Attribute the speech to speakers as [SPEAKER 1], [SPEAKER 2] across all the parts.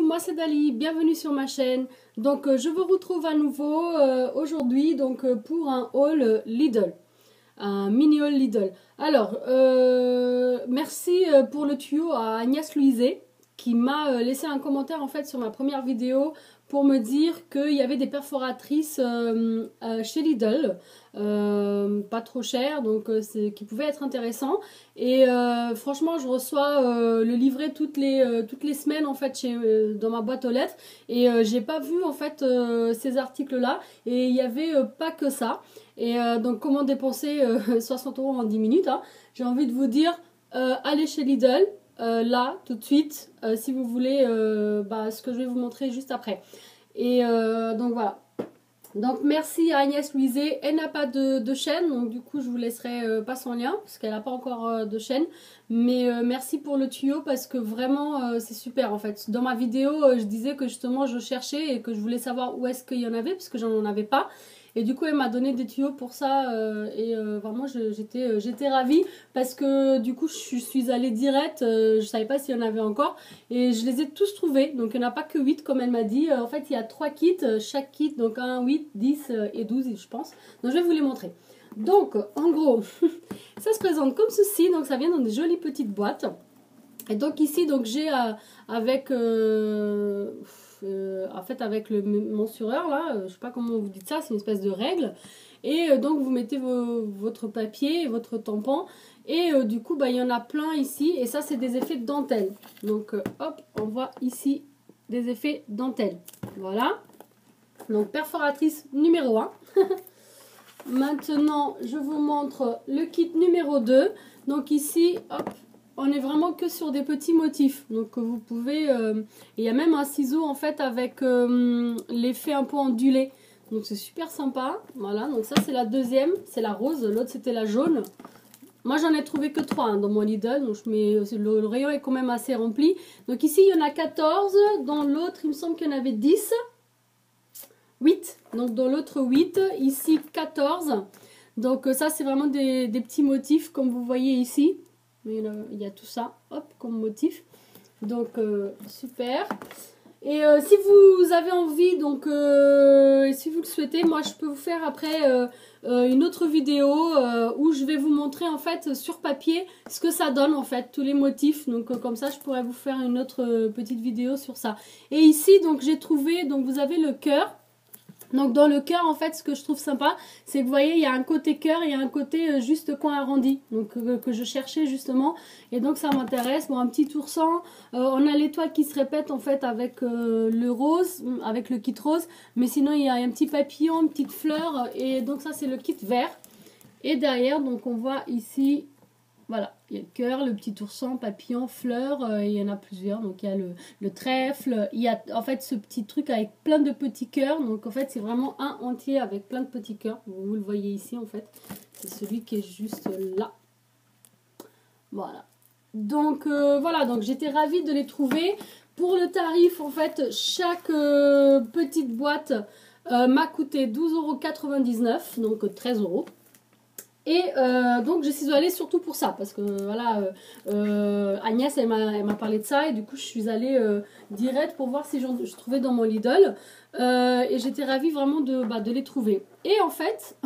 [SPEAKER 1] moi c'est Dali, bienvenue sur ma chaîne. Donc je vous retrouve à nouveau aujourd'hui pour un haul Lidl, un mini haul Lidl. Alors merci pour le tuyau à Agnès Louiset qui m'a laissé un commentaire en fait sur ma première vidéo pour me dire qu'il y avait des perforatrices chez Lidl, pas trop chères, donc qui pouvaient être intéressant. Et franchement, je reçois le livret toutes les semaines en fait dans ma boîte aux lettres. Et j'ai pas vu en fait ces articles-là. Et il y avait pas que ça. Et donc comment dépenser 60 € en 10 minutes, hein. J'ai envie de vous dire, allez chez Lidl. Là, tout de suite, si vous voulez ce que je vais vous montrer juste après. Et donc voilà. Donc merci à Agnès Louiset. Elle n'a pas de chaîne, donc du coup je vous laisserai pas son lien parce qu'elle n'a pas encore de chaîne. Mais merci pour le tuyau parce que vraiment c'est super en fait. Dans ma vidéo je disais que justement je cherchais et que je voulais savoir où est-ce qu'il y en avait parce que j'en avais pas. Et du coup elle m'a donné des tuyaux pour ça vraiment j'étais ravie parce que du coup je suis allée direct, je savais pas s'il y en avait encore et je les ai tous trouvés. Donc il n'y en a pas que 8 comme elle m'a dit. En fait il y a 3 kits, chaque kit donc 1, 8, 10 et 12 je pense. Donc je vais vous les montrer. Donc en gros ça se présente comme ceci, donc ça vient dans des jolies petites boîtes. Et donc ici donc j'ai avec en fait avec le mensureur là, je sais pas comment vous dites ça, c'est une espèce de règle. Et donc vous mettez votre papier, votre tampon. Et du coup il y en a plein ici. Et ça c'est des effets de dentelle. Donc hop, on voit ici des effets dentelle. Voilà. Donc perforatrice numéro 1. Maintenant je vous montre le kit numéro 2. Donc ici hop, on est vraiment que sur des petits motifs. Donc vous pouvez... il y a même un ciseau en fait avec l'effet un peu ondulé. Donc c'est super sympa. Voilà, donc ça c'est la deuxième. C'est la rose, l'autre c'était la jaune. Moi j'en ai trouvé que 3 dans mon Lidl. Donc le rayon est quand même assez rempli. Donc ici il y en a 14. Dans l'autre il me semble qu'il y en avait 10. 8. Donc dans l'autre 8. Ici 14. Donc ça c'est vraiment des petits motifs comme vous voyez ici. Mais il y a tout ça, hop, comme motif. Donc, super. Et si vous avez envie, donc, et si vous le souhaitez, moi, je peux vous faire après une autre vidéo où je vais vous montrer, en fait, sur papier, ce que ça donne, en fait, tous les motifs. Donc, comme ça, je pourrais vous faire une autre petite vidéo sur ça. Et ici, donc, j'ai trouvé, donc, vous avez le cœur. Donc dans le cœur en fait ce que je trouve sympa c'est que vous voyez il y a un côté cœur et un côté juste coin arrondi donc que je cherchais justement et donc ça m'intéresse. Bon un petit ourson, on a l'étoile qui se répète en fait avec le rose, avec le kit rose, mais sinon il y a un petit papillon, une petite fleur et donc ça c'est le kit vert. Et derrière donc on voit ici voilà, il y a le cœur, le petit ourson, papillon, fleur, il y en a plusieurs. Donc il y a le trèfle, il y a en fait ce petit truc avec plein de petits cœurs. Donc en fait c'est vraiment un entier avec plein de petits cœurs. Vous le voyez ici en fait. C'est celui qui est juste là. Voilà. Donc voilà, donc j'étais ravie de les trouver. Pour le tarif en fait, chaque petite boîte m'a coûté 12,99 €, donc 13 €. Et donc je suis allée surtout pour ça parce que voilà Agnès elle m'a parlé de ça et du coup je suis allée direct pour voir si je trouvais dans mon Lidl et j'étais ravie vraiment de les trouver. Et en fait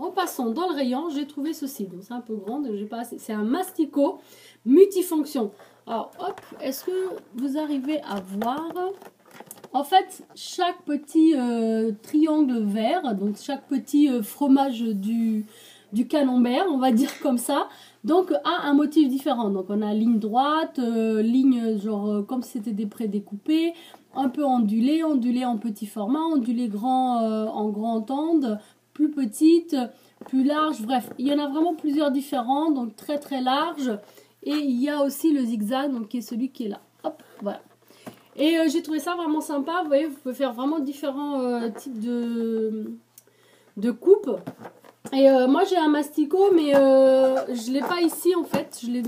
[SPEAKER 1] en passant dans le rayon j'ai trouvé ceci, donc c'est un peu grand, j'ai pas assez. C'est un masticot multifonction. Alors hop, est-ce que vous arrivez à voir? En fait chaque petit triangle vert, donc chaque petit fromage du camembert, on va dire comme ça, donc a un motif différent. Donc on a ligne droite, ligne genre comme si c'était des prédécoupés, un peu ondulé, ondulé en petit format, ondulé grand en grande onde, plus petite, plus large, bref, il y en a vraiment plusieurs différents, donc très très large. Et il y a aussi le zigzag, donc qui est celui qui est là. Hop, voilà. Et j'ai trouvé ça vraiment sympa. Vous voyez, vous pouvez faire vraiment différents types de coupes. Et moi j'ai un masticot mais je l'ai pas ici en fait, je l'ai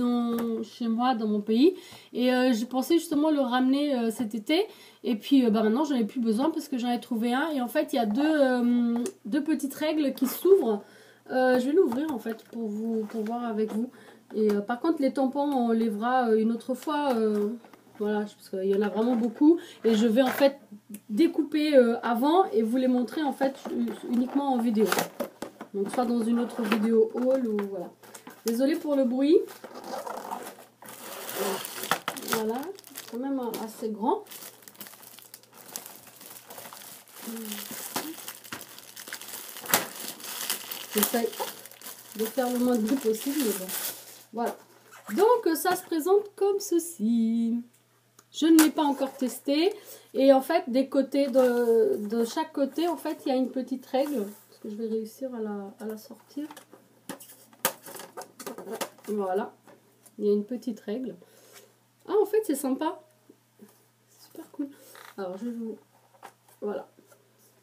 [SPEAKER 1] chez moi dans mon pays et j'ai pensé justement le ramener cet été et puis maintenant j'en ai plus besoin parce que j'en ai trouvé un et en fait il y a deux petites règles qui s'ouvrent. Je vais l'ouvrir en fait pour voir avec vous et par contre les tampons on les verra une autre fois Voilà, parce qu'il y en a vraiment beaucoup. Et je vais en fait découper avant et vous les montrer en fait uniquement en vidéo. Donc soit dans une autre vidéo haul ou voilà. Désolée pour le bruit. Voilà, quand même assez grand. J'essaye de faire le moins de bruit possible, mais bon. Voilà. Donc ça se présente comme ceci. Je ne l'ai pas encore testé. Et en fait, des côtés de chaque côté, en fait, il y a une petite règle. Est-ce que je vais réussir à la sortir? Voilà. Il y a une petite règle. Ah, en fait, c'est sympa. C'est super cool. Alors, je vous... Voilà.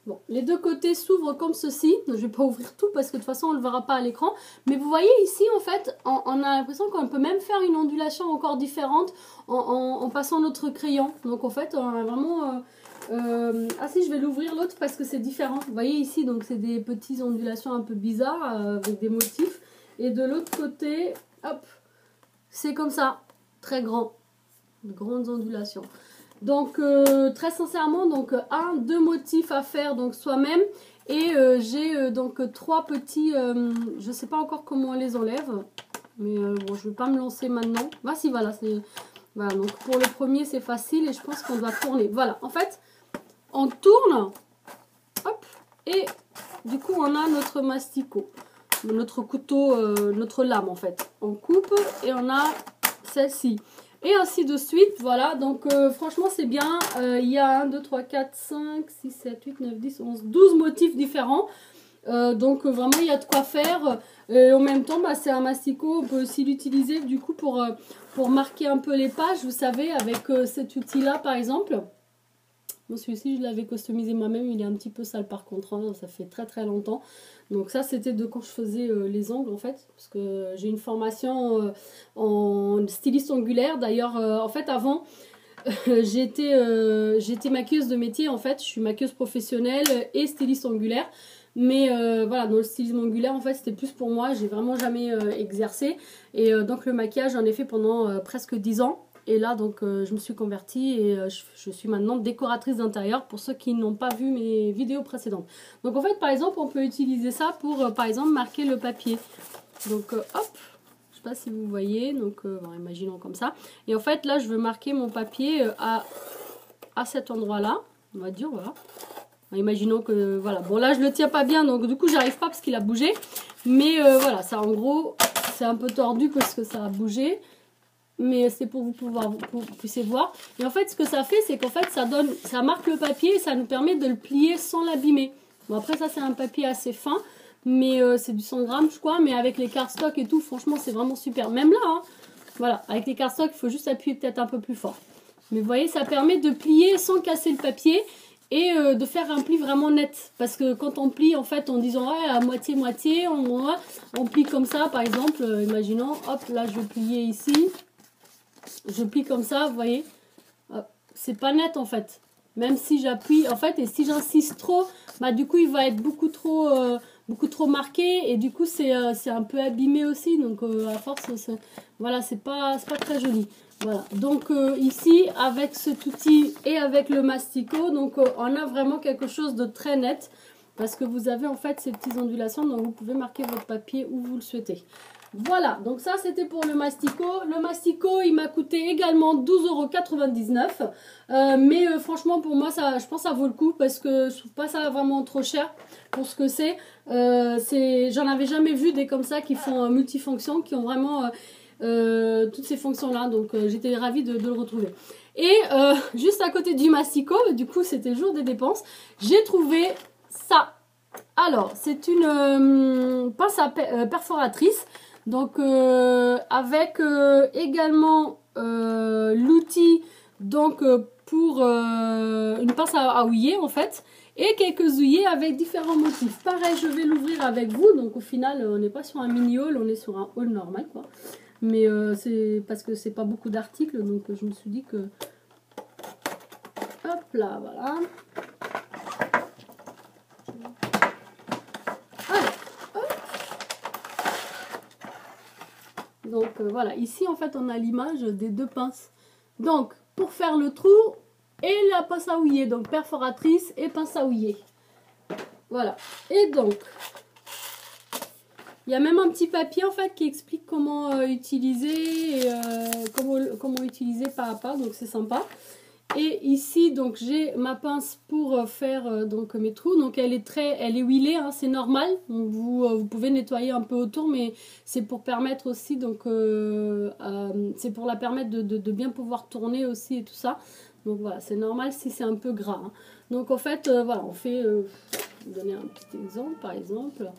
[SPEAKER 1] Bon, les deux côtés s'ouvrent comme ceci. Je ne vais pas ouvrir tout parce que de toute façon, on ne le verra pas à l'écran. Mais vous voyez ici, en fait, on a l'impression qu'on peut même faire une ondulation encore différente en passant notre crayon. Donc, en fait, on a vraiment... Ah si, je vais l'ouvrir l'autre parce que c'est différent. Vous voyez ici, donc c'est des petites ondulations un peu bizarres avec des motifs. Et de l'autre côté, hop, c'est comme ça, très grand. De grandes ondulations. Donc très sincèrement, donc deux motifs à faire donc soi-même et j'ai donc trois petits, je sais pas encore comment on les enlève, mais bon, je vais pas me lancer maintenant. Voici, voilà, c'est voilà, donc pour le premier c'est facile et je pense qu'on doit tourner. Voilà, en fait, on tourne, hop, et du coup on a notre masticot, notre couteau, notre lame en fait. On coupe et on a celle-ci. Et ainsi de suite, voilà, donc franchement c'est bien, il y a 1, 2, 3, 4, 5, 6, 7, 8, 9, 10, 11, 12 motifs différents. Donc vraiment il y a de quoi faire. Et en même temps, bah, c'est un masticot, on peut aussi l'utiliser du coup pour marquer un peu les pages, vous savez, avec cet outil-là par exemple. Moi celui-ci je l'avais customisé moi-même, il est un petit peu sale par contre, hein, ça fait très très longtemps. Donc ça c'était de quand je faisais les ongles en fait, parce que j'ai une formation en styliste ongulaire. D'ailleurs en fait avant j'étais maquilleuse de métier en fait, je suis maquilleuse professionnelle et styliste ongulaire. Mais voilà, dans le stylisme ongulaire en fait c'était plus pour moi, j'ai vraiment jamais exercé. Et donc le maquillage j'en ai fait pendant presque 10 ans. Et là, donc, je me suis convertie et je suis maintenant décoratrice d'intérieur pour ceux qui n'ont pas vu mes vidéos précédentes. Donc, en fait, par exemple, on peut utiliser ça pour, par exemple, marquer le papier. Donc, hop, je ne sais pas si vous voyez. Donc, bon, imaginons comme ça. Et en fait, là, je veux marquer mon papier à cet endroit-là. On va dire, voilà. Imaginons que, voilà. Bon, là, je ne le tiens pas bien. Donc, du coup, j'arrive pas parce qu'il a bougé. Mais voilà, ça, en gros, c'est un peu tordu parce que ça a bougé. Mais c'est pour que vous puissiez voir. Et en fait, ce que ça fait, c'est qu'en fait, ça marque le papier et ça nous permet de le plier sans l'abîmer. Bon, après, ça, c'est un papier assez fin, mais c'est du 100 grammes, je crois. Mais avec les cardstock et tout, franchement, c'est vraiment super. Même là, hein, voilà, avec les cardstock, il faut juste appuyer peut-être un peu plus fort. Mais vous voyez, ça permet de plier sans casser le papier et de faire un pli vraiment net. Parce que quand on plie, en fait, en disant ouais, à moitié-moitié, on plie comme ça, par exemple, imaginons, hop, là, je vais plier ici. Je plie comme ça, vous voyez, c'est pas net en fait. Même si j'appuie, en fait, et si j'insiste trop, bah du coup il va être beaucoup trop marqué et du coup c'est un peu abîmé aussi. Donc à force, voilà, c'est pas très joli. Voilà. Donc ici avec cet outil et avec le masticot, donc on a vraiment quelque chose de très net parce que vous avez en fait ces petites ondulations, donc vous pouvez marquer votre papier où vous le souhaitez. Voilà, donc ça c'était pour le masticot. Le masticot, il m'a coûté également 12,99 €. Mais franchement, pour moi, ça, je pense que ça vaut le coup parce que je trouve pas ça vraiment trop cher pour ce que c'est. J'en avais jamais vu des comme ça qui font multifonction, qui ont vraiment toutes ces fonctions-là. Donc j'étais ravie de le retrouver. Et juste à côté du masticot, du coup c'était le jour des dépenses, j'ai trouvé ça. Alors, c'est une pince à perforatrice. Donc avec également l'outil donc pour une pince à ouiller en fait et quelques ouillets avec différents motifs. Pareil, je vais l'ouvrir avec vous. Donc au final, on n'est pas sur un mini haul, on est sur un haul normal quoi. Mais c'est parce que c'est pas beaucoup d'articles, donc je me suis dit que hop là, voilà. Donc voilà, ici en fait on a l'image des deux pinces. Donc pour faire le trou et la pince à houiller. Donc perforatrice et pince à houiller. Voilà. Et donc, il y a même un petit papier en fait qui explique comment utiliser, comment utiliser pas à pas. Donc c'est sympa. Et ici, donc j'ai ma pince pour faire donc mes trous. Donc elle est huilée, hein, c'est normal. Donc, vous pouvez nettoyer un peu autour, mais c'est pour permettre aussi, donc c'est pour la permettre de bien pouvoir tourner aussi et tout ça. Donc voilà, c'est normal si c'est un peu gras. Hein. Donc en fait, voilà, on fait. Je vais vous donner un petit exemple, par exemple.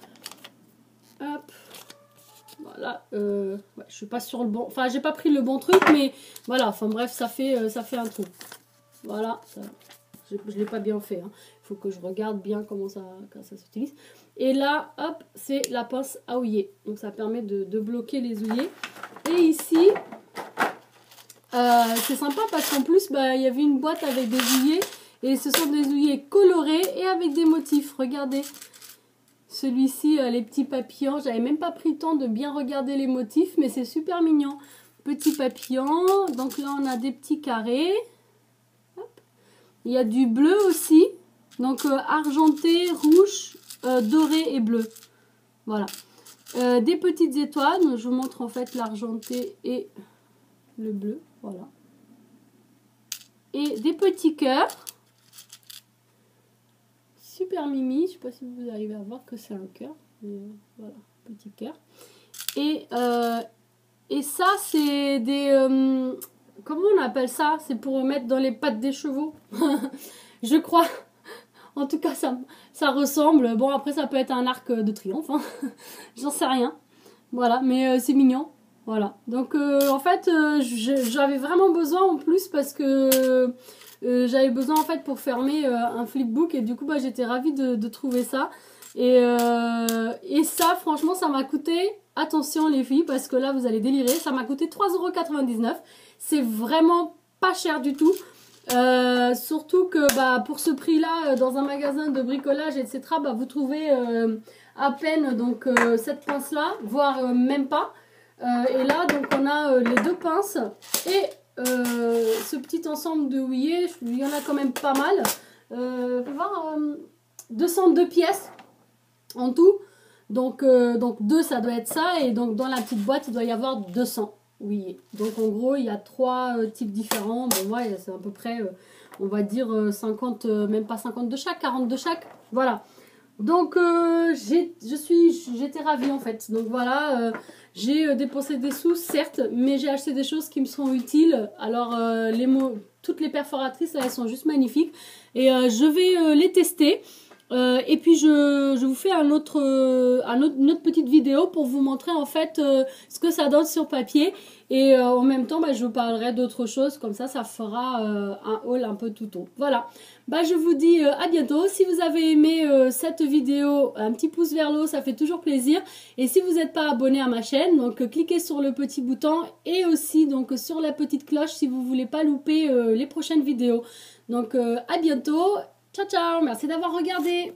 [SPEAKER 1] Hop. Voilà, ouais, je suis pas sur le bon, enfin j'ai pas pris le bon truc, mais voilà, enfin bref, ça fait un trou. Voilà, ça, je l'ai pas bien fait, hein. Il faut que je regarde bien comment ça s'utilise. Et là, hop, c'est la pince à houiller, donc ça permet de bloquer les houillers. Et ici, c'est sympa parce qu'en plus, bah, il y avait une boîte avec des houillers, et ce sont des houillers colorés et avec des motifs, regardez. Celui-ci, les petits papillons, j'avais même pas pris le temps de bien regarder les motifs, mais c'est super mignon. Petits papillons, donc là on a des petits carrés. Hop. Il y a du bleu aussi, donc argenté, rouge, doré et bleu. Voilà. Des petites étoiles, donc je vous montre en fait l'argenté et le bleu, voilà. Et des petits cœurs. Super mimi, je sais pas si vous arrivez à voir que c'est un cœur, voilà, petit cœur. Et ça c'est des, comment on appelle ça? C'est pour mettre dans les pattes des chevaux, je crois. En tout cas ça ressemble, bon après ça peut être un arc de triomphe, hein. J'en sais rien, voilà, mais c'est mignon. Voilà, donc en fait j'avais vraiment besoin en plus parce que j'avais besoin en fait pour fermer un flipbook et du coup bah, j'étais ravie de trouver ça. Et ça franchement ça m'a coûté, attention les filles parce que là vous allez délirer, ça m'a coûté 3,99 €. C'est vraiment pas cher du tout. Surtout que bah, pour ce prix là dans un magasin de bricolage etc. Bah, vous trouvez à peine donc cette pince là, voire même pas. Et là donc on a les deux pinces et ce petit ensemble de houillers, il y en a quand même pas mal. Faut voir, 202 pièces en tout. Donc 2 ça doit être ça. Et donc dans la petite boîte il doit y avoir 200 houillers. Donc en gros il y a 3 types différents. Bon moi c'est à peu près on va dire 50, même pas 50 de chaque, 40 de chaque. Voilà. Donc j'étais ravie en fait. Donc voilà, j'ai dépensé des sous certes, mais j'ai acheté des choses qui me sont utiles. Alors toutes les perforatrices là, elles sont juste magnifiques et je vais les tester. Et puis je vous fais une autre petite vidéo pour vous montrer en fait ce que ça donne sur papier. Et en même temps bah, je vous parlerai d'autres choses, comme ça fera un haul un peu tout haut. Voilà, bah, je vous dis à bientôt. Si vous avez aimé cette vidéo, un petit pouce vers le haut, ça fait toujours plaisir. Et si vous n'êtes pas abonné à ma chaîne, donc cliquez sur le petit bouton et aussi donc sur la petite cloche si vous ne voulez pas louper les prochaines vidéos. Donc à bientôt. Ciao ciao, merci d'avoir regardé.